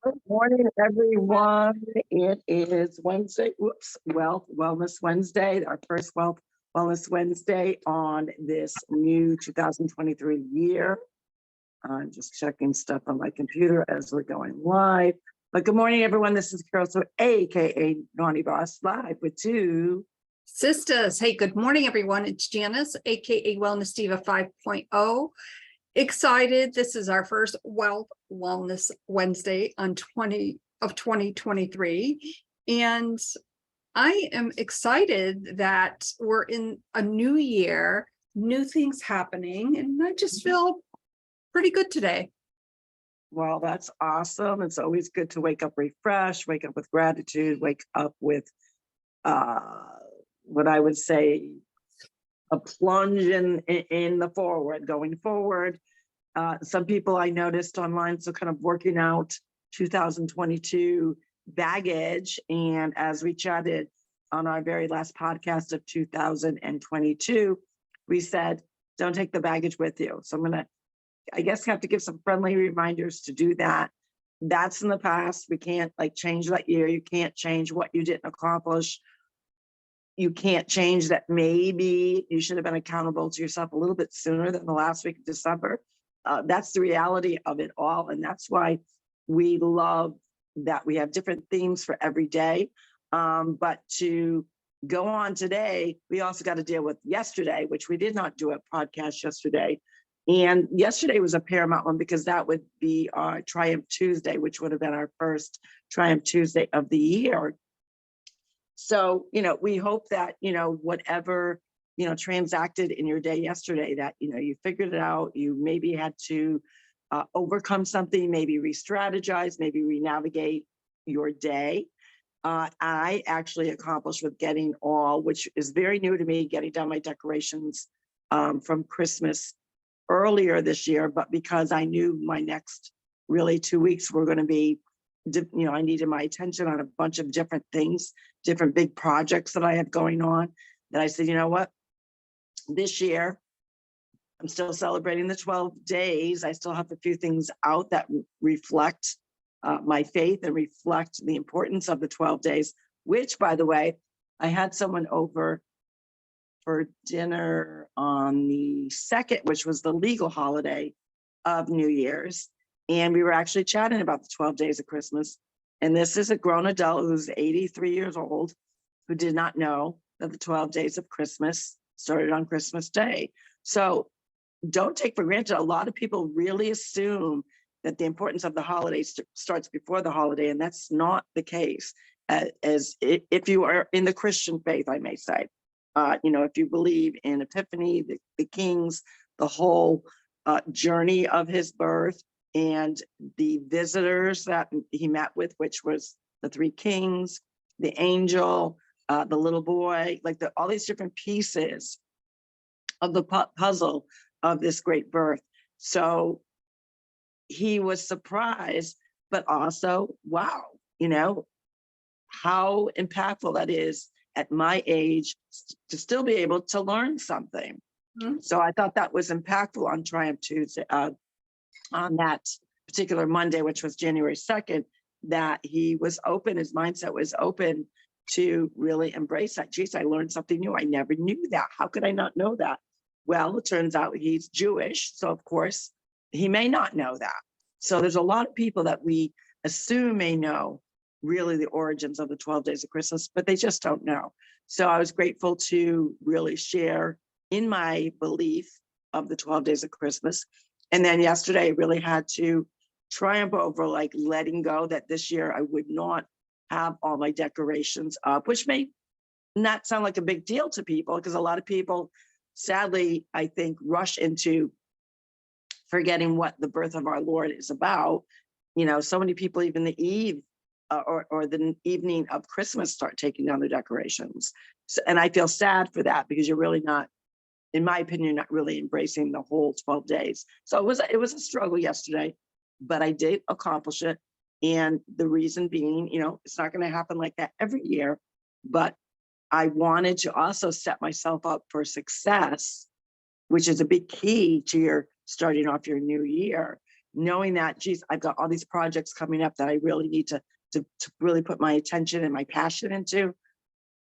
Good morning, everyone. It is Wednesday. Wealth Wellness Wednesday, our first Wealth Wellness Wednesday on this new 2023 year. I'm just checking stuff on my computer as we're going live. But good morning, everyone. This is Carol, so aka Naughty Boss, live with two Sisters. Hey, good morning, everyone. It's Janice, aka Wellness Diva 5.0. Excited. This is our first Wealth Wellness Wednesday on 2023. And I am excited that we're in a new year, new things happening, and I just feel pretty good today. Well, that's awesome. It's always good to wake up refreshed, wake up with gratitude, wake up with what I would say a plunge in the forward, going forward. Some people I noticed online, so kind of working out 2022 baggage. And as we chatted on our very last podcast of 2022, we said, don't take the baggage with you. So I'm going to, I guess, have to give some friendly reminders to do that. That's in the past. We can't change that year. You can't change what you didn't accomplish. You can't change that maybe you should have been accountable to yourself a little bit sooner than the last week of December. That's the reality of it all. And that's why we love that we have different themes for every day. But to go on today, we also got to deal with yesterday, which we did not do a podcast yesterday. And yesterday was a paramount one because that would be our Triumph Tuesday, which would have been our first Triumph Tuesday of the year. So, we hope that, whatever, transacted in your day yesterday, that, you figured it out, you maybe had to overcome something, maybe re-strategize, maybe re-navigate your day. I actually accomplished with getting all, which is very new to me, getting done my decorations from Christmas earlier this year, but because I knew my next really 2 weeks were going to be, I needed my attention on a bunch of different things, different big projects that I had going on, that I said, you know what, this year, I'm still celebrating the 12 days. I still have a few things out that reflect my faith and reflect the importance of the 12 days, which, by the way, I had someone over for dinner on the 2nd, which was the legal holiday of New Year's. And we were actually chatting about the 12 days of Christmas. And this is a grown adult who's 83 years old, who did not know that the 12 days of Christmas started on Christmas Day. So don't take for granted. A lot of people really assume that the importance of the holiday starts before the holiday, and that's not the case. As if you are in the Christian faith, I may say, if you believe in Epiphany, the kings, the whole journey of his birth, and the visitors that he met with, which was the 3 kings, the angel, the little boy, all these different pieces of the puzzle of this great birth. So he was surprised, but also, wow, how impactful that is at my age to still be able to learn something. Mm-hmm. So I thought that was impactful on Triumph Tuesday, on that particular Monday, which was January 2nd, that he was open, his mindset was open to really embrace that. Geez, I learned something new. I never knew that. How could I not know that? Well, it turns out he's Jewish. So of course, he may not know that. So there's a lot of people that we assume may know really the origins of the 12 days of Christmas, but they just don't know. So I was grateful to really share in my belief of the 12 days of Christmas. And then yesterday I really had to triumph over letting go that this year I would not have all my decorations up, which may not sound like a big deal to people, because a lot of people, sadly, I think, rush into forgetting what the birth of our Lord is about. So many people, even the eve or the evening of Christmas, start taking down their decorations. So, and I feel sad for that, because you're really not, in my opinion, not really embracing the whole 12 days. So it was a struggle yesterday, but I did accomplish it. And the reason being, it's not going to happen like that every year, but I wanted to also set myself up for success, which is a big key to your starting off your new year. knowing that, geez, I've got all these projects coming up that I really need to really put my attention and my passion into.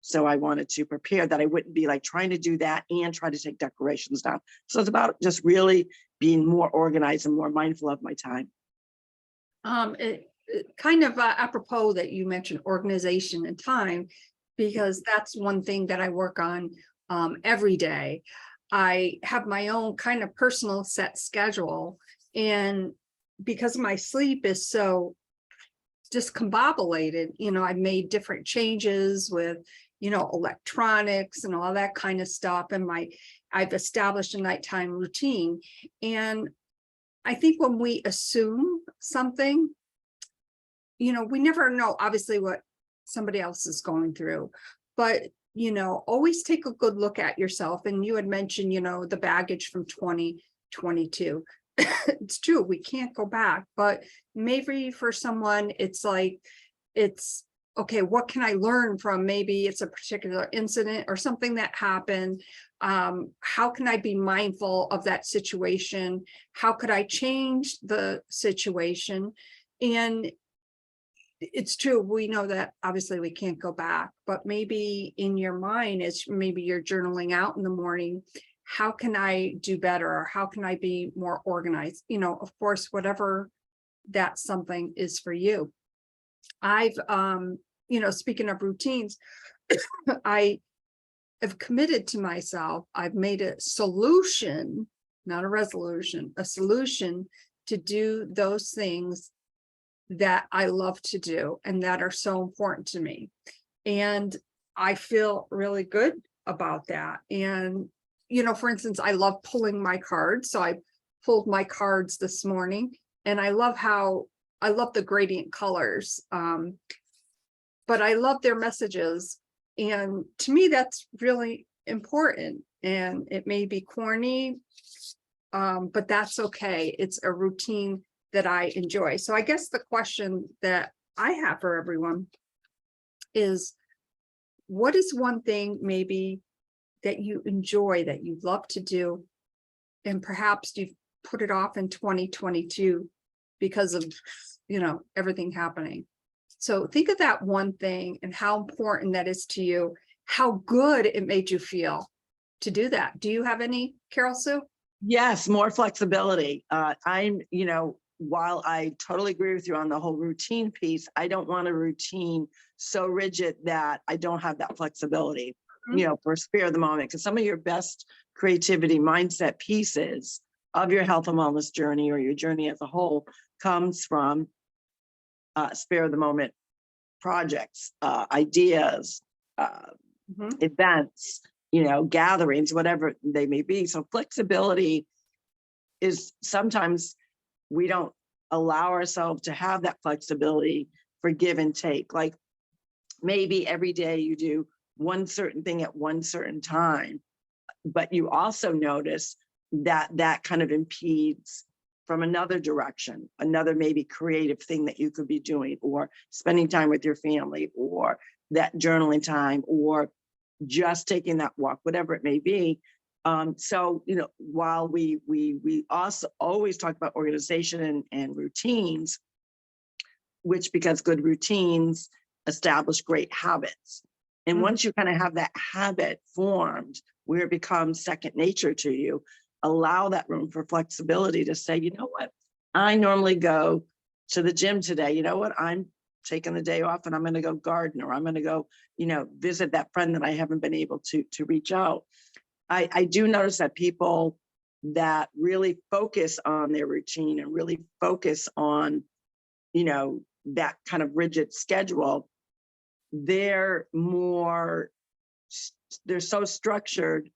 So I wanted to prepare that I wouldn't be like trying to do that and try to take decorations down. So it's about just really being more organized and more mindful of my time. It kind of apropos that you mentioned organization and time, because that's one thing that I work on every day. I have my own kind of personal set schedule, and because my sleep is so discombobulated, I've made different changes with, electronics and all that kind of stuff. And I've established a nighttime routine. And I think when we assume something, we never know obviously what somebody else is going through, but always take a good look at yourself. And you had mentioned, the baggage from 2022. It's true, we can't go back, but maybe for someone, it's like, it's okay, what can I learn from, maybe it's a particular incident or something that happened. How can I be mindful of that situation? How could I change the situation? And it's true, we know that obviously we can't go back, but maybe in your mind, as maybe you're journaling out in the morning, how can I do better? Or how can I be more organized? Of course, whatever that something is for you. I've, speaking of routines, I have committed to myself. I've made a solution, not a resolution, a solution to do those things that I love to do and that are so important to me. And I feel really good about that. And for instance, I love pulling my cards. So I pulled my cards this morning, and I love the gradient colors. But I love their messages. And to me, that's really important. And it may be corny, but that's okay. It's a routine that I enjoy. So I guess the question that I have for everyone is, what is one thing maybe that you enjoy, that you love to do, and perhaps you've put it off in 2022 because of, everything happening? So think of that one thing and how important that is to you, how good it made you feel to do that. Do you have any, Carol Sue? Yes, more flexibility. While I totally agree with you on the whole routine piece, I don't want a routine so rigid that I don't have that flexibility, for spare the moment. Because some of your best creativity mindset pieces of your health and wellness journey, or your journey as a whole, comes from spare the moment projects, ideas, events, gatherings, whatever they may be. So flexibility is sometimes we don't allow ourselves to have that flexibility for give and take. Like maybe every day you do one certain thing at one certain time, but you also notice that that kind of impedes from another direction, another maybe creative thing that you could be doing, or spending time with your family, or that journaling time, or just taking that walk, whatever it may be. So, while we also always talk about organization and routines, which because good routines establish great habits. And once you kind of have that habit formed where it becomes second nature to you, allow that room for flexibility to say, you know what, I normally go to the gym today. You know what, I'm taking the day off and I'm going to go garden, or I'm going to go, visit that friend that I haven't been able to reach out. I do notice that people that really focus on their routine and really focus on, that kind of rigid schedule, they're so structured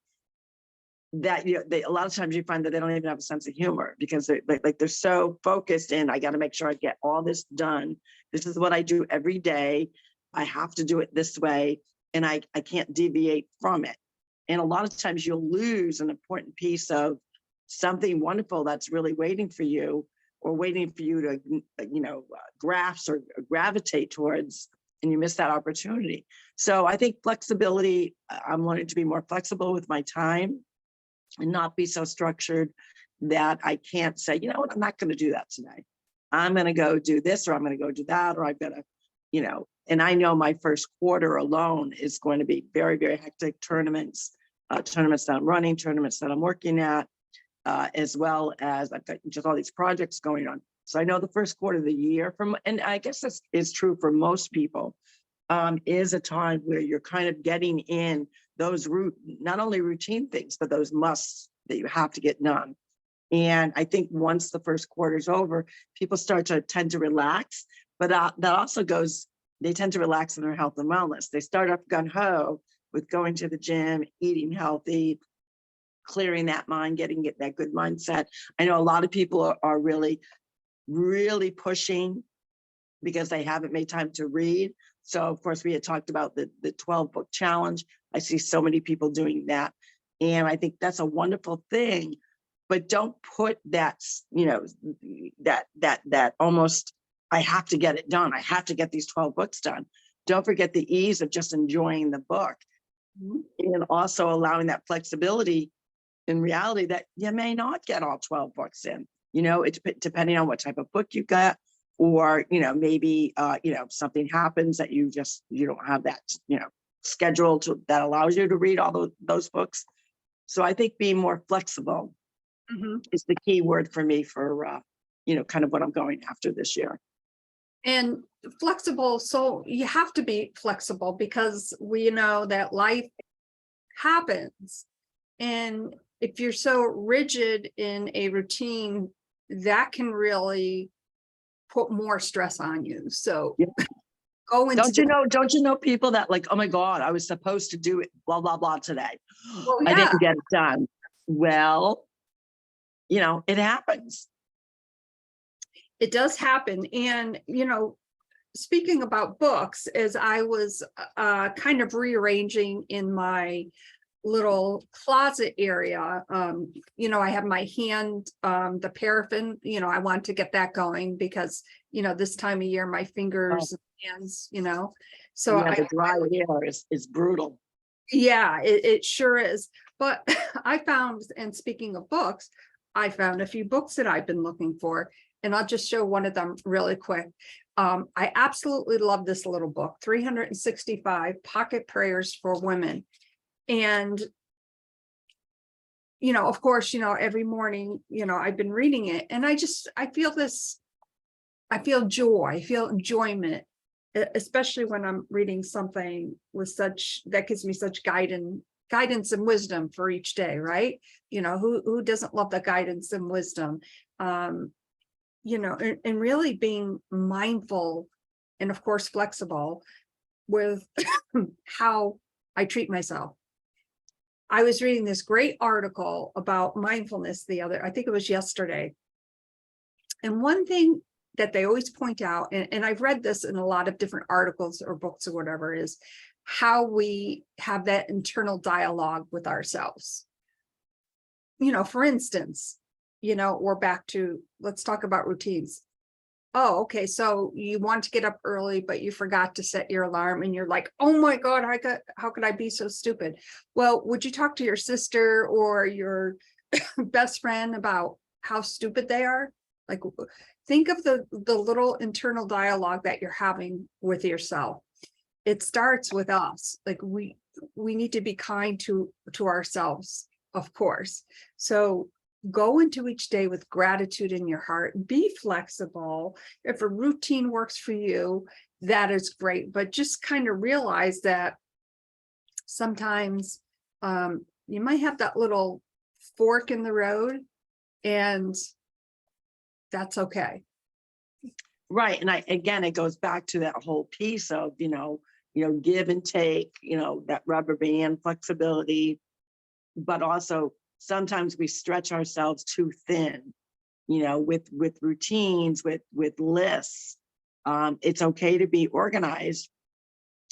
that a lot of times you find that they don't even have a sense of humor, because they're so focused in, I got to make sure I get all this done. This is what I do every day. I have to do it this way, and I can't deviate from it. And a lot of times you'll lose an important piece of something wonderful that's really waiting for you, or waiting for you to, grasp or gravitate towards, and you miss that opportunity. So I think flexibility, I'm learning to be more flexible with my time and not be so structured that I can't say, you know what, I'm not going to do that today. I'm going to go do this, or I'm going to go do that, or I've got to, and I know my first quarter alone is going to be very, very hectic. Tournaments that I'm running, tournaments that I'm working at, as well as I've got just all these projects going on. So I know the first quarter of the year and I guess this is true for most people, is a time where you're kind of getting in those not only routine things, but those musts that you have to get done. And I think once the first quarter is over, people start to tend to relax, but that also they tend to relax in their health and wellness. They start up gung ho with going to the gym, eating healthy, clearing that mind, getting that good mindset. I know a lot of people are really, really pushing because they haven't made time to read. So of course we had talked about the 12-book challenge. I see so many people doing that. And I think that's a wonderful thing, but don't put that, that almost, I have to get it done. I have to get these 12 books done. Don't forget the ease of just enjoying the book, and also allowing that flexibility in reality that you may not get all 12 books in. It's depending on what type of book you got, or, maybe, something happens that you don't have that, schedule that allows you to read all those books. So I think being more flexible is the key word for me for, kind of what I'm going after this year. And flexible. So you have to be flexible because we know that life happens. And if you're so rigid in a routine, that can really put more stress on you. So go into don't you know people that like, oh my God, I was supposed to do it, blah, blah, blah today. Well, I didn't get it done. Well, it happens. It does happen. And, speaking about books, as I was kind of rearranging in my little closet area, I have my hand, the paraffin, I want to get that going because, this time of year, my fingers and hands, so the dry air is brutal. Yeah, it sure is. But I found, and speaking of books, I found a few books that I've been looking for, and I'll just show one of them really quick. I absolutely love this little book, 365 Pocket Prayers for Women. And, of course, every morning, I've been reading it, and I feel joy, I feel enjoyment, especially when I'm reading something that gives me such guidance and wisdom for each day, right? Who doesn't love the guidance and wisdom? And really being mindful and of course flexible with how I treat myself. I was reading this great article about mindfulness I think it was yesterday. And one thing that they always point out, and I've read this in a lot of different articles or books or whatever, is how we have that internal dialogue with ourselves. For instance, we're back to, let's talk about routines. Oh, okay. So you want to get up early, but you forgot to set your alarm and you're like, oh my God, how could I be so stupid? Well, would you talk to your sister or your best friend about how stupid they are? Like, think of the little internal dialogue that you're having with yourself. It starts with us. Like we need to be kind to ourselves, of course. So go into each day with gratitude in your heart, be flexible. If a routine works for you, that is great, but just kind of realize that sometimes you might have that little fork in the road, and that's okay. Right. And again, it goes back to that whole piece of, give and take, that rubber band flexibility, but also sometimes we stretch ourselves too thin, with routines, with lists. It's okay to be organized,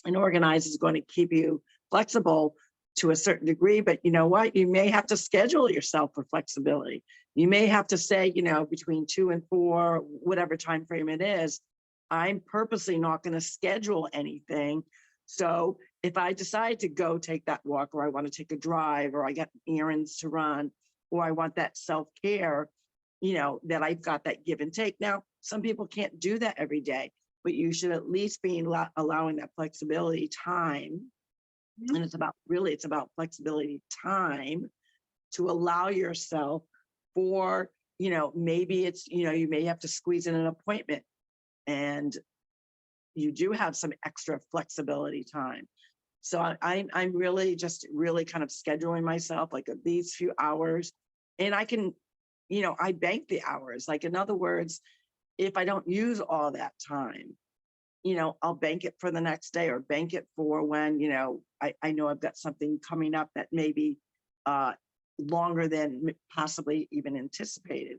and organized is going to keep you flexible to a certain degree, but you know what? You may have to schedule yourself for flexibility. You may have to say, between 2 and 4, whatever time frame it is, I'm purposely not going to schedule anything. So if I decide to go take that walk, or I want to take a drive, or I got errands to run, or I want that self-care, that I've got that give and take. Now, some people can't do that every day, but you should at least be allowing that flexibility time. Mhm. And it's about flexibility time to allow yourself for, maybe it's, you may have to squeeze in an appointment and you do have some extra flexibility time. So I'm really just really kind of scheduling myself like these few hours, and I can, I bank the hours. Like, in other words, if I don't use all that time, I'll bank it for the next day, or bank it for when, I know I've got something coming up that may be longer than possibly even anticipated.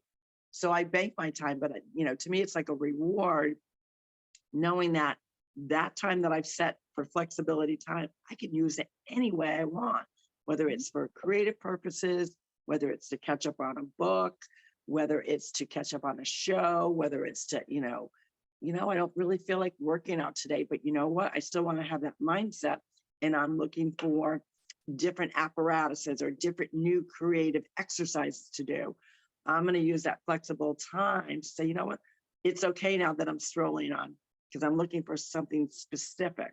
So I bank my time, but to me, it's like a reward knowing that that time that I've set for flexibility time, I can use it any way I want, whether it's for creative purposes, whether it's to catch up on a book, whether it's to catch up on a show, whether it's to, I don't really feel like working out today, but you know what? I still want to have that mindset, and I'm looking for different apparatuses or different new creative exercises to do. I'm going to use that flexible time to say, you know what? It's okay now that I'm strolling on, because I'm looking for something specific.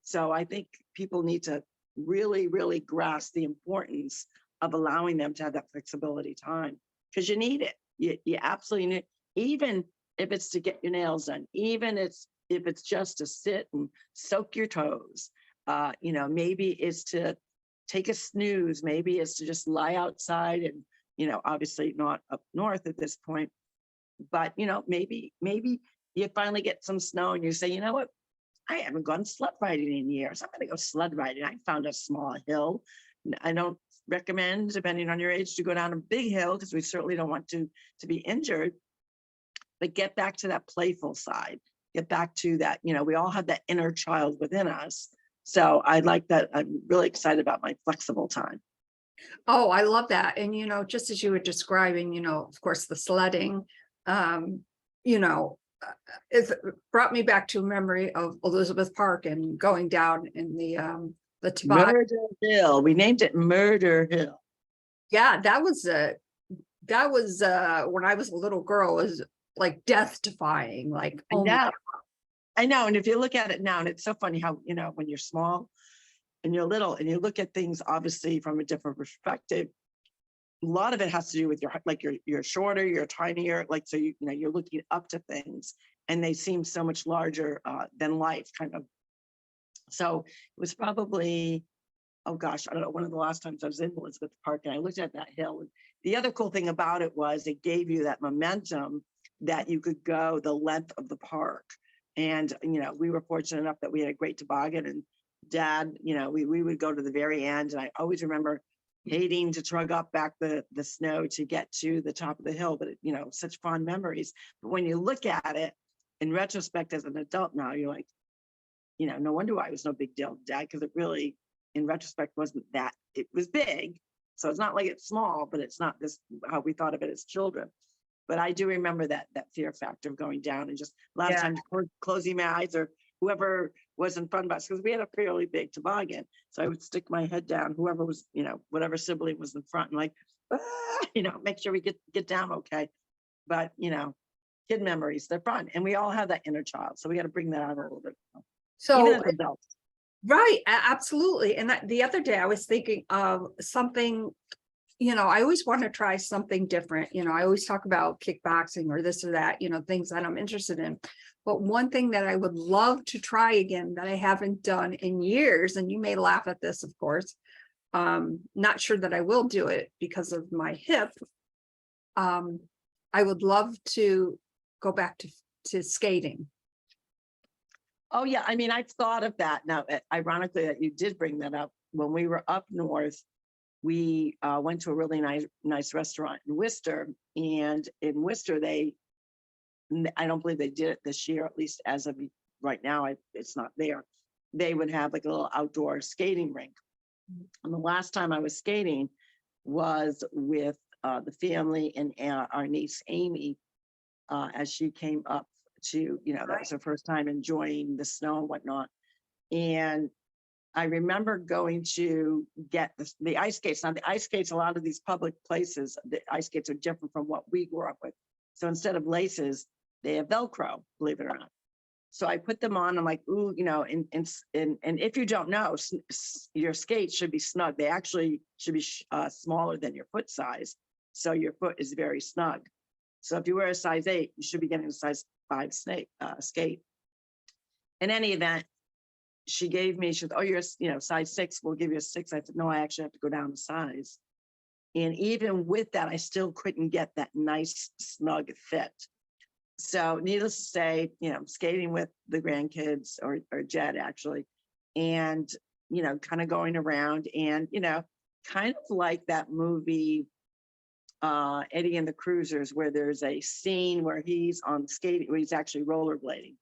So I think people need to really, really grasp the importance of allowing them to have that flexibility time, because you need it. You absolutely need it. Even if it's to get your nails done, even if it's just to sit and soak your toes, maybe it's to take a snooze, maybe it's to just lie outside and, obviously not up north at this point, but, maybe you finally get some snow and you say, you know what? I haven't gone sled riding in years. I'm going to go sled riding. I found a small hill. I don't recommend, depending on your age, to go down a big hill, because we certainly don't want to be injured. But get back to that playful side. Get back to that, we all have that inner child within us. So I like that. I'm really excited about my flexible time. Oh, I love that. And, just as you were describing, of course, the sledding, um, you know, it brought me back to a memory of Elizabeth Park and going down in the toboggan. Murder Hill. We named it Murder Hill. Yeah, that was when I was a little girl, was like death defying, like, I oh my. know. I know. And if you look at it now, and it's so funny how, when you're small and you're little and you look at things obviously from a different perspective, a lot of it has to do with you're shorter, you're tinier, like, so you're looking up to things and they seem so much larger than life, kind of. So it was probably, oh gosh, I don't know, one of the last times I was in Elizabeth Park and I looked at that hill. And the other cool thing about it was it gave you that momentum that you could go the length of the park. And, we were fortunate enough that we had a great toboggan, and Dad, we would go to the very end. And I always remember hating to trug up back the snow to get to the top of the hill, but such fond memories. But when you look at it in retrospect as an adult now, you're like, no wonder why it was no big deal, Dad, because it really, in retrospect, wasn't that, it was big. So it's not like it's small, but it's not this how we thought of it as children. But I do remember that fear factor of going down, and just a lot of Yeah. times closing my eyes, or whoever was in front of us, because we had a fairly big toboggan. So I would stick my head down, whoever was, whatever sibling was in front, and like, make sure we get down okay. But, kid memories, they're fun. And we all have that inner child. So we got to bring that out a little bit, even So, as adults. right, absolutely. And the other day I was thinking of something, I always want to try something different. I always talk about kickboxing or this or that, things that I'm interested in. But one thing that I would love to try again that I haven't done in years, and you may laugh at this, of course, not sure that I will do it because of my hip. I would love to go back to skating. Oh yeah, I mean, I've thought of that. Now, ironically, that you did bring that up. When we were up north, we went to a really nice restaurant in Worcester, and in Worcester, I don't believe they did it this year, at least as of right now, it's not there. They would have like a little outdoor skating rink. And the last time I was skating was with the family and our niece Amy, as she came up to, that was her first time enjoying the snow and whatnot. And I remember going to get the ice skates. Now the ice skates, a lot of these public places, the ice skates are different from what we grew up with. So instead of laces, they have Velcro, believe it or not. So I put them on. I'm like, ooh, you know, and if you don't know, your skates should be snug. They actually should be smaller than your foot size. So your foot is very snug. So if you wear a size 8, you should be getting a size 5 skate. In any event, she gave me, she said, oh, you're, you know, size 6, we'll give you a 6. I said, no, I actually have to go down a size. And even with that, I still couldn't get that nice snug fit. So needless to say, you know, skating with the grandkids or Jed actually, and, you know, kind of going around and, you know, kind of like that movie, Eddie and the Cruisers, where there's a scene where he's on skating, where he's actually rollerblading.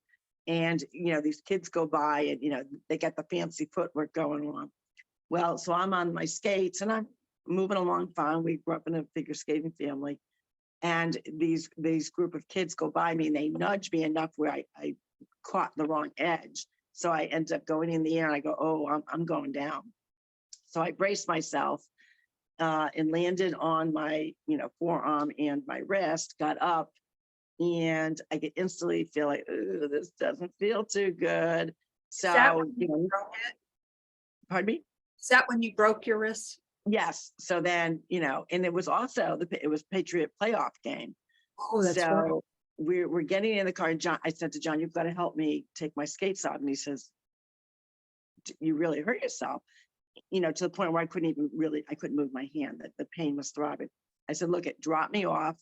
And, you know, these kids go by and, you know, they get the fancy footwork going on. Well, so I'm on my skates and I'm moving along fine. We grew up in a figure skating family. And these group of kids go by me and they nudge me enough where I caught the wrong edge. So I end up going in the air and I go, oh, I'm going down. So I braced myself and landed on my, you know, forearm and my wrist, got up, and I could instantly feel like, this doesn't feel too good. So, you know, pardon me? Is that when you broke your wrist? Yes. So then, you know, and it was also it was Patriot playoff game. Oh, that's right. So we're getting in the car, and John, I said to John, you've got to help me take my skates off. And he says, you really hurt yourself, you know, to the point where I couldn't move my hand, that the pain was throbbing. I said, look, drop me off.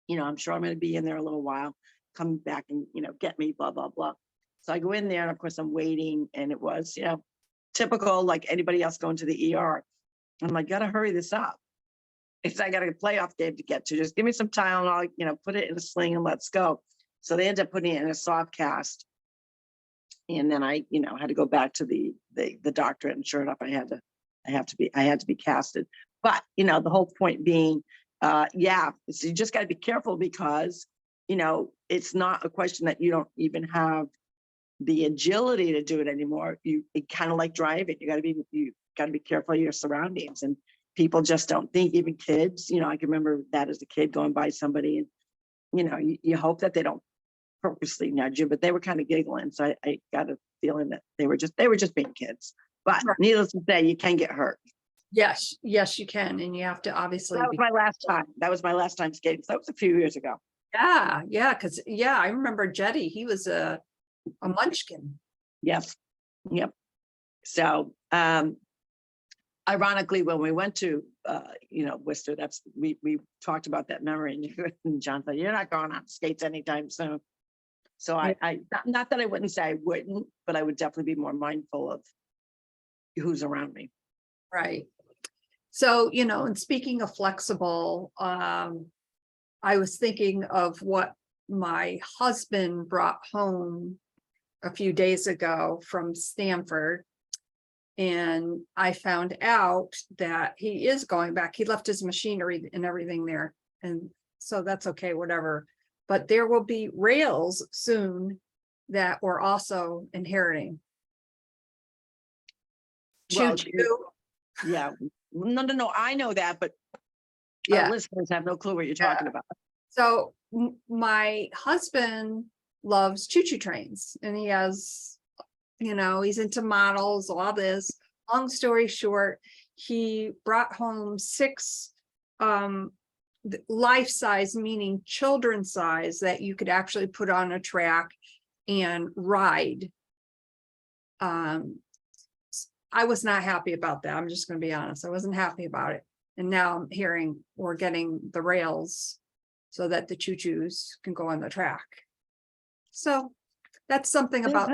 You know, I'm sure I'm going to be in there a little while, come back and, you know, get me, blah, blah, blah. So I go in there and of course I'm waiting, and it was, you know, typical, like anybody else going to the ER. I'm like, gotta hurry this up. I got a playoff game to get to. Just give me some Tylenol, you know, put it in a sling and let's go. So they end up putting it in a soft cast. And then I, you know, had to go back to the doctor, and sure enough, I had to be casted. But, you know, the whole point being, yeah, so you just got to be careful because, you know, it's not a question that you don't even have the agility to do it anymore. It kind of like driving. You got to be careful of your surroundings, and people just don't think, even kids, you know, I can remember that as a kid going by somebody and, you know, you hope that they don't purposely nudge you, but they were kind of giggling. So I got a feeling that they were just being kids, but Right. Needless to say, you can get hurt. Yes, you can. And you have to obviously. That was my last time. That was my last time skating. So that was a few years ago. Yeah. Cause I remember Jetty, he was a munchkin. Yes. Yep. So, ironically, when we went to, you know, Worcester, we talked about that memory, and John said, you're not going on skates anytime soon. So I not that I wouldn't say I wouldn't, but I would definitely be more mindful of who's around me. Right. So, you know, and speaking of flexible, I was thinking of what my husband brought home a few days ago from Stanford. And I found out that he is going back. He left his machinery and everything there. And so that's okay, whatever. But there will be rails soon that we're also inheriting. Well, Choo-choo. yeah. No. I know that, but Yeah. our listeners have no clue what you're talking about. So my husband loves choo-choo trains, and he has, you know, he's into models, all this. Long story short, he brought home 6 life size, meaning children's size, that you could actually put on a track and ride. I was not happy about that. I'm just going to be honest. I wasn't happy about it. And now I'm hearing we're getting the rails so that the choo-choos can go on the track. So that's something about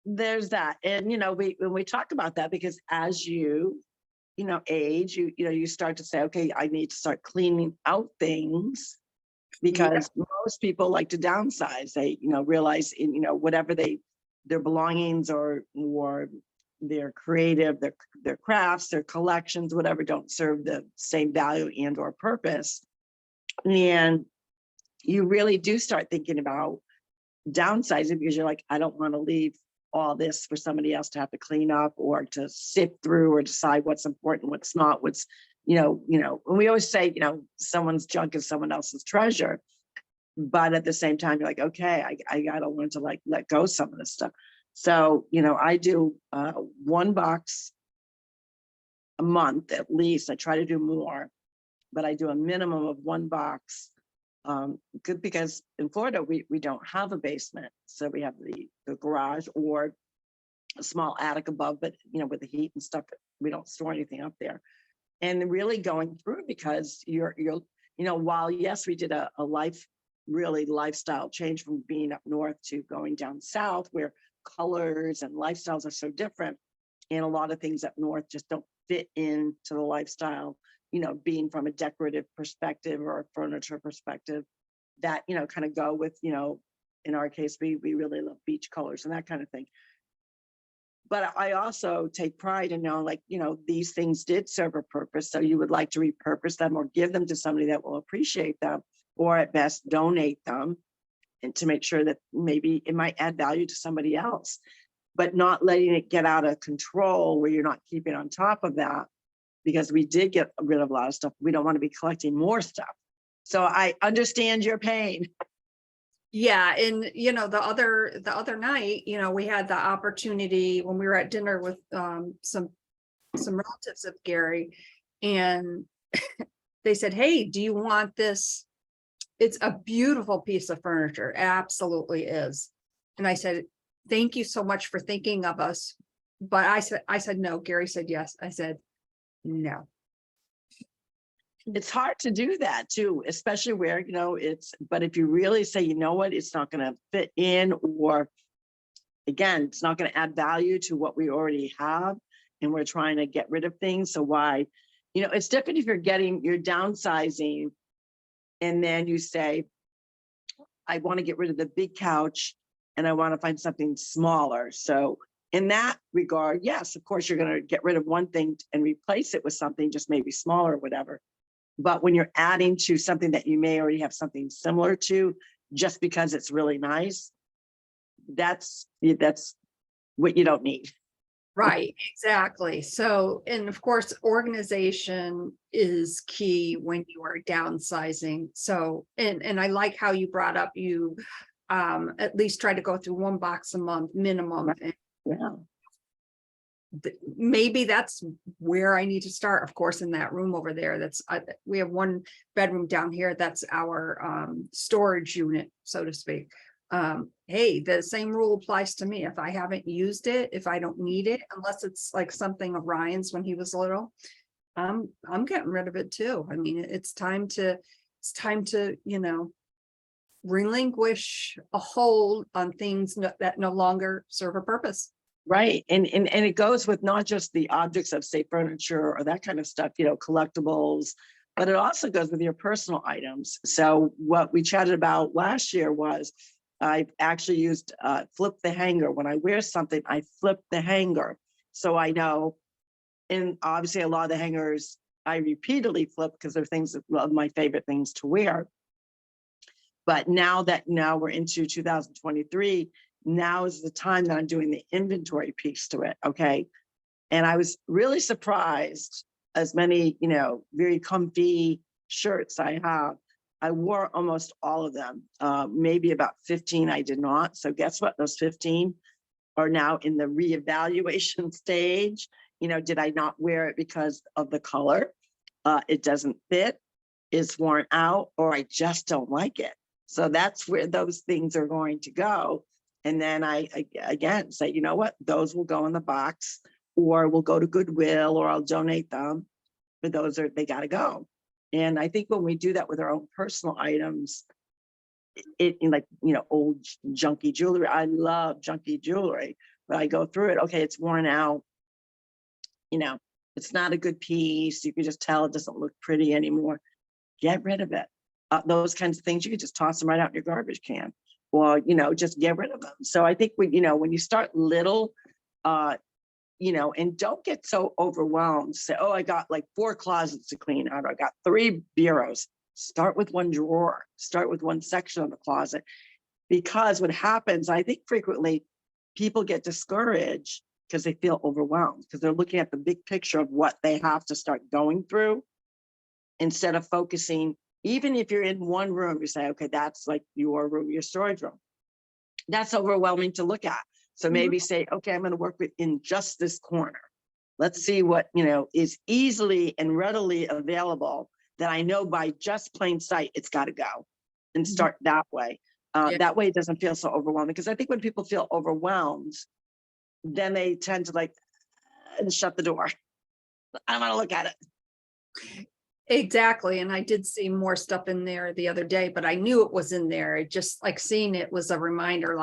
there's that. And, you know, when we talk about that, because as you know, age, you know, you start to say, okay, I need to start cleaning out things, because most people like to downsize. They, you know, realize in, you know, whatever their belongings or their creative, their crafts, their collections, whatever, don't serve the same value and or purpose. And you really do start thinking about downsizing, because you're like, I don't want to leave all this for somebody else to have to clean up or to sift through or decide what's important, what's not, what's, and we always say, someone's junk is someone else's treasure. But at the same time, you're like, okay, I got to learn to like let go some of this stuff. So, I do 1 box a month at least. I try to do more, but I do a minimum of 1 box. Good, because in Florida, we don't have a basement. So we have the garage or a small attic above, but with the heat and stuff, we don't store anything up there. And really going through, because you're while yes, we did a lifestyle change from being up north to going down south, where colors and lifestyles are so different. And a lot of things up north just don't fit into the lifestyle, being from a decorative perspective or a furniture perspective that, kind of go with, in our case, we really love beach colors and that kind of thing. But I also take pride in knowing, like, these things did serve a purpose. So you would like to repurpose them or give them to somebody that will appreciate them, or at best donate them, and to make sure that maybe it might add value to somebody else, but not letting it get out of control where you're not keeping on top of that, because we did get rid of a lot of stuff. We don't want to be collecting more stuff. So I understand your pain. Yeah, and the other night, we had the opportunity when we were at dinner with some relatives of Gary, and they said, "Hey, do you want this? It's a beautiful piece of furniture, absolutely is." And I said, "Thank you so much for thinking of us." But I said no. Gary said yes. I said no. It's hard to do that too, especially where, but if you really say, what, it's not going to fit in, or again, it's not going to add value to what we already have, and we're trying to get rid of things. So why, it's different if you're downsizing and then you say, I want to get rid of the big couch and I want to find something smaller. So in that regard, yes, of course, you're going to get rid of one thing and replace it with something just maybe smaller or whatever. But when you're adding to something that you may already have something similar to, just because it's really nice, that's what you don't need. Right, exactly. So, and of course, organization is key when you are downsizing. So, and I like how you brought up, you at least try to go through 1 box a month minimum. Yeah. Maybe that's where I need to start. Of course, in that room over there, that's we have 1 bedroom down here. That's our storage unit, so to speak. Hey, the same rule applies to me. If I haven't used it, if I don't need it, unless it's like something of Ryan's when he was little, I'm getting rid of it too. I mean, it's time to relinquish a hold on things that no longer serve a purpose. Right. And it goes with not just the objects of, say, furniture or that kind of stuff, collectibles, but it also goes with your personal items. So what we chatted about last year was I've actually used flip the hanger. When I wear something, I flip the hanger. So I know, and obviously a lot of the hangers I repeatedly flip because they're things of my favorite things to wear. But now we're into 2023, now is the time that I'm doing the inventory piece to it. Okay. And I was really surprised as many, very comfy shirts I have. I wore almost all of them. Maybe about 15 I did not. So guess what? Those 15 are now in the reevaluation stage. Did I not wear it because of the color? It doesn't fit, it's worn out, or I just don't like it. So that's where those things are going to go. And then I again say, you know what, those will go in the box, or we'll go to Goodwill, or I'll donate them. But they got to go. And I think when we do that with our own personal items, old junky jewelry. I love junky jewelry, but I go through it. Okay, it's worn out. It's not a good piece. You can just tell it doesn't look pretty anymore. Get rid of it. Those kinds of things, you can just toss them right out in your garbage can, or, just get rid of them. So I think when you start little, and don't get so overwhelmed. Say, oh, I got like 4 closets to clean out. Or I got 3 bureaus. Start with 1 drawer. Start with 1 section of the closet. Because what happens, I think frequently, people get discouraged because they feel overwhelmed, because they're looking at the big picture of what they have to start going through instead of focusing. Even if you're in one room, you say, okay, that's like your room, your storage room. That's overwhelming to look at. So maybe say, okay, I'm going to work in just this corner. Let's see what, is easily and readily available that I know by just plain sight, it's got to go, and start that way. Yeah. That way it doesn't feel so overwhelming. Because I think when people feel overwhelmed, then they tend to and shut the door. I don't want to look at it. Exactly. And I did see more stuff in there the other day, but I knew it was in there. It just like seeing it was a reminder,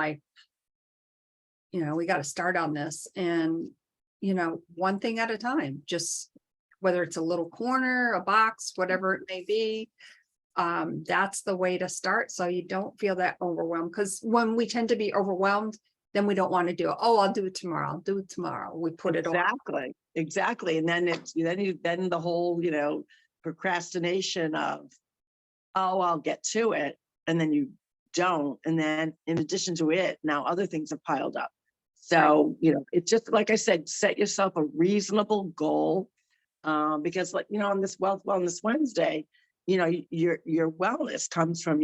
we got to start on this, and, one thing at a time, just whether it's a little corner, a box, whatever it may be. That's the way to start. So you don't feel that overwhelmed, because when we tend to be overwhelmed, then we don't want to do it. Oh, I'll do it tomorrow. I'll do it tomorrow. We put it off. Exactly. And then then the whole, procrastination of, oh, I'll get to it. And then you don't. And then in addition to it, now other things have piled up. So, it's just, like I said, set yourself a reasonable goal. Because on this Wealth Wellness Wednesday, your wellness comes from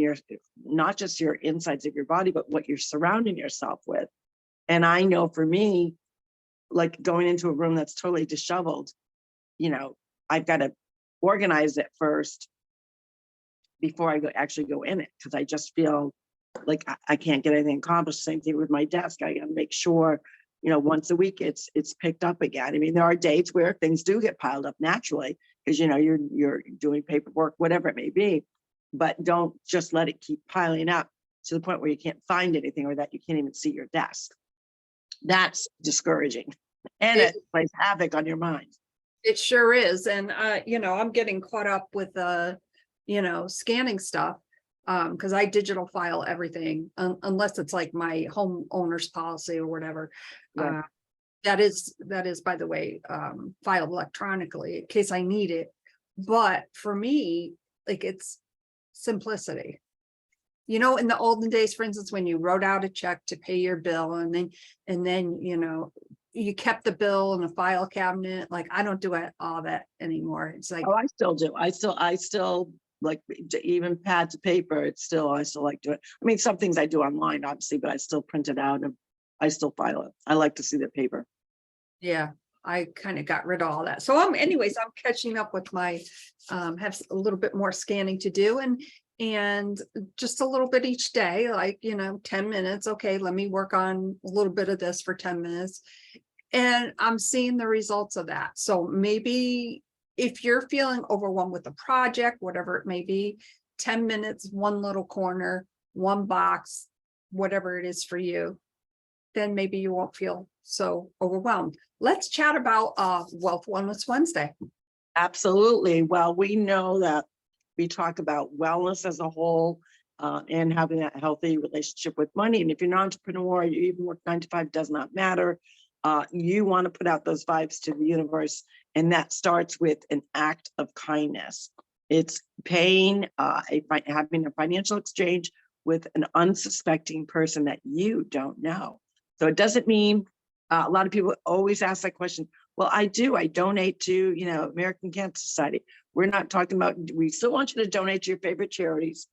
not just your insides of your body, but what you're surrounding yourself with. And I know for me, like going into a room that's totally disheveled, I've got to organize it first before I actually go in it, because I just feel like I can't get anything accomplished. Same thing with my desk. I got to make sure, once a week it's picked up again. I mean, there are days where things do get piled up naturally because, you're doing paperwork, whatever it may be, but don't just let it keep piling up to the point where you can't find anything, or that you can't even see your desk. That's discouraging, and it plays havoc on your mind. It sure is. And, I'm getting caught up with, scanning stuff. Because I digital file everything, unless it's like my homeowner's policy or whatever. Right. That is, by the way, filed electronically in case I need it. But for me, it's simplicity. In the olden days, for instance, when you wrote out a check to pay your bill, and then you kept the bill in a file cabinet. I don't do all that anymore. It's like, Oh, I still do. I still like even pad to paper. I still like doing it. I mean, some things I do online, obviously, but I still print it out and I still file it. I like to see the paper. Yeah, I kind of got rid of all that. So I'm catching up with my, have a little bit more scanning to do, and just a little bit each day, 10 minutes. Okay, let me work on a little bit of this for 10 minutes. And I'm seeing the results of that. So maybe if you're feeling overwhelmed with a project, whatever it may be, 10 minutes, one little corner, one box, whatever it is for you, then maybe you won't feel so overwhelmed. Let's chat about Wealth Wellness Wednesday. Absolutely. Well, we know that we talk about wellness as a whole, and having that healthy relationship with money. And if you're an entrepreneur, you even work 9 to 5, does not matter. You want to put out those vibes to the universe. And that starts with an act of kindness. It's paying, having a financial exchange with an unsuspecting person that you don't know. So it doesn't mean, a lot of people always ask that question. Well, I donate to, American Cancer Society. We're not talking about, we still want you to donate to your favorite charities.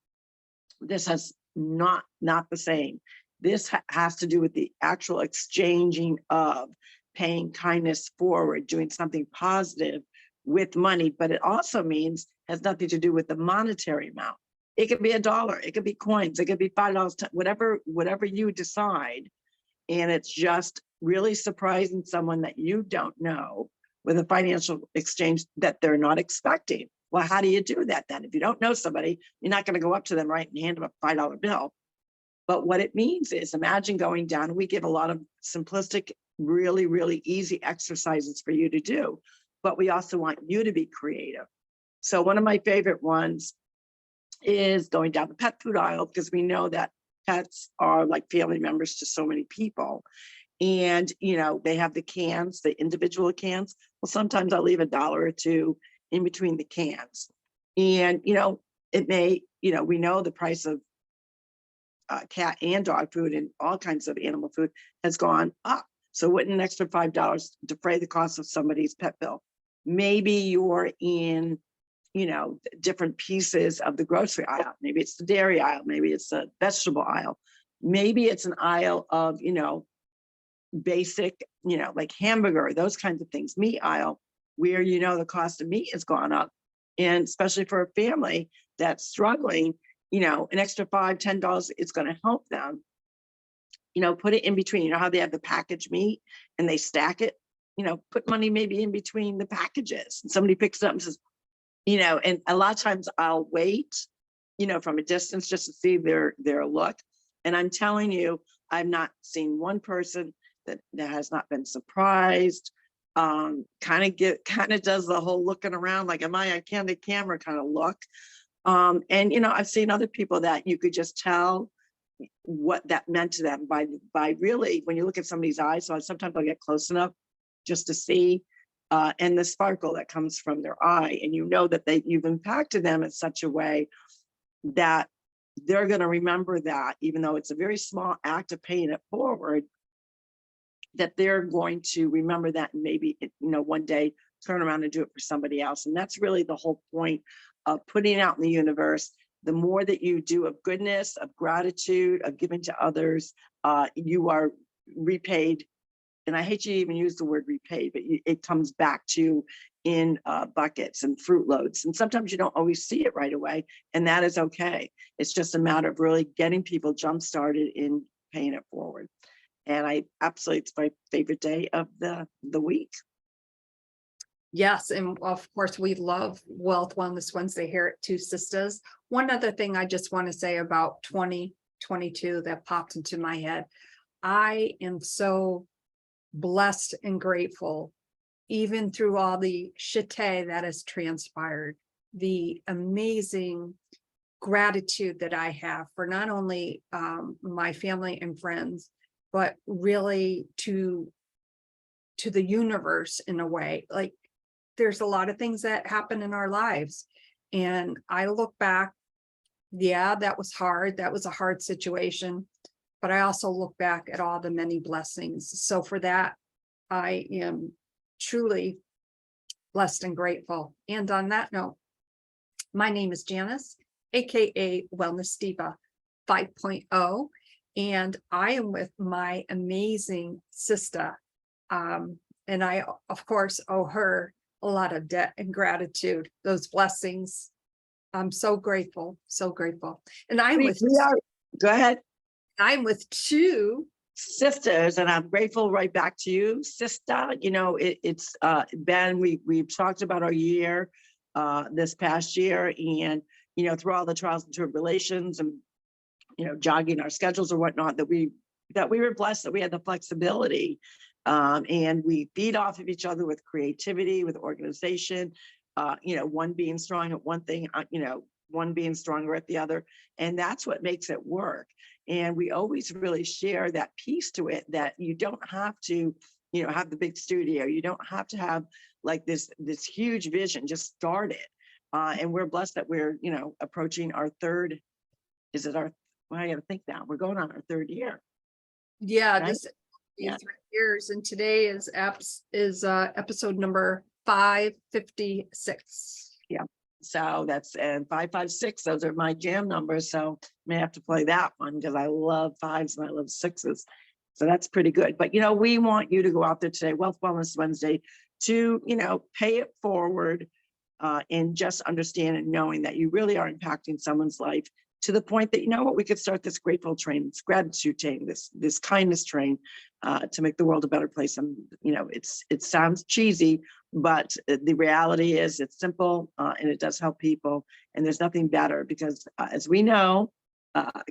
This has not the same. This has to do with the actual exchanging of paying kindness forward, doing something positive with money. But it also has nothing to do with the monetary amount. It could be $1, it could be coins, it could be $5, whatever you decide. And it's just really surprising someone that you don't know with a financial exchange that they're not expecting. Well, how do you do that then? If you don't know somebody, you're not going to go up to them, right, and hand them a $5 bill. But what it means is, imagine going down. We give a lot of simplistic, really, really easy exercises for you to do, but we also want you to be creative. So one of my favorite ones is going down the pet food aisle, because we know that pets are like family members to so many people. And, they have the cans, the individual cans. Well, sometimes I'll leave $1 or $2 in between the cans. And, it may, we know the price of cat and dog food and all kinds of animal food has gone up. So wouldn't an extra $5 defray the cost of somebody's pet bill? Maybe you're in, different pieces of the grocery aisle. Maybe it's the dairy aisle. Maybe it's the vegetable aisle. Maybe it's an aisle of, basic, like hamburger, those kinds of things, meat aisle, where, the cost of meat has gone up. And especially for a family that's struggling, an extra $5, $10 is going to help them. Put it in between. You know how they have the packaged meat and they stack it? Put money maybe in between the packages. And somebody picks it up and says, and a lot of times I'll wait, from a distance just to see their look. And I'm telling you, I've not seen one person that has not been surprised. Kind of does the whole looking around like, am I on candid camera kind of look. And I've seen other people that you could just tell what that meant to them by really, when you look at somebody's eyes. So sometimes I'll get close enough just to see, and the sparkle that comes from their eye, and that you've impacted them in such a way that they're going to remember that, even though it's a very small act of paying it forward, that they're going to remember that, and maybe one day turn around and do it for somebody else. And that's really the whole point of putting it out in the universe. The more that you do of goodness, of gratitude, of giving to others, you are repaid. And I hate to even use the word repaid, but it comes back to in buckets and fruit loads. And sometimes you don't always see it right away, and that is okay. It's just a matter of really getting people jump started in paying it forward. And it's my favorite day of the week. Yes, and of course, we love Wealth Wellness Wednesday here at TwoSistas. One other thing I just want to say about 2022 that popped into my head. I am so blessed and grateful, even through all the shit that has transpired, the amazing gratitude that I have for not only my family and friends, but really to the universe in a way. Like, there's a lot of things that happen in our lives. And I look back, yeah, that was hard. That was a hard situation. But I also look back at all the many blessings. So for that, I am truly blessed and grateful. And on that note, my name is Janice, aka Wellness Diva 5.0. And I am with my amazing sister. And I, of course, owe her a lot of debt and gratitude, those blessings. I'm so grateful, so grateful. And I'm Go ahead. I'm with two sisters, and I'm grateful right back to you, sister. It's Ben, we've talked about our year this past year, and through all the trials and tribulations and jogging our schedules or whatnot, that we were blessed that we had the flexibility, and we feed off of each other with creativity, with organization, one being strong at one thing, one being stronger at the other, and that's what makes it work. And we always really share that piece to it, that you don't have to, have the big studio. You don't have to have like this huge vision. Just start it. And we're blessed that we're, approaching our third. Is it our? Well, I got to think now. We're going on our third year. Yeah, right? this is 3 years, and today is episode number 556. Yeah. So that's, and 556, those are my jam numbers. So I may have to play that one because I love fives and I love sixes. So that's pretty good. But, we want you to go out there today, Wealth Wellness Wednesday, to, pay it forward, and just understand and knowing that you really are impacting someone's life to the point that, we could start this grateful train, this gratitude train, this kindness train, to make the world a better place. And, it sounds cheesy, but the reality is it's simple, and it does help people. And there's nothing better because, as we know,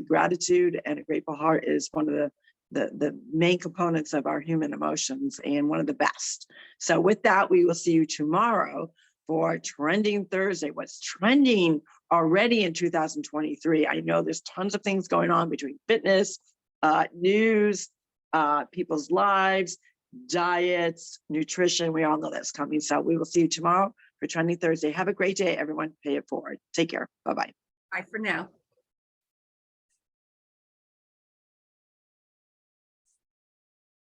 gratitude and a grateful heart is one of the main components of our human emotions, and one of the best. So with that, we will see you tomorrow for Trending Thursday. What's trending already in 2023? I know there's tons of things going on between fitness, news, people's lives, diets, nutrition. We all know that's coming. So we will see you tomorrow for Trending Thursday. Have a great day, everyone. Pay it forward. Take care. Bye-bye. Bye for now.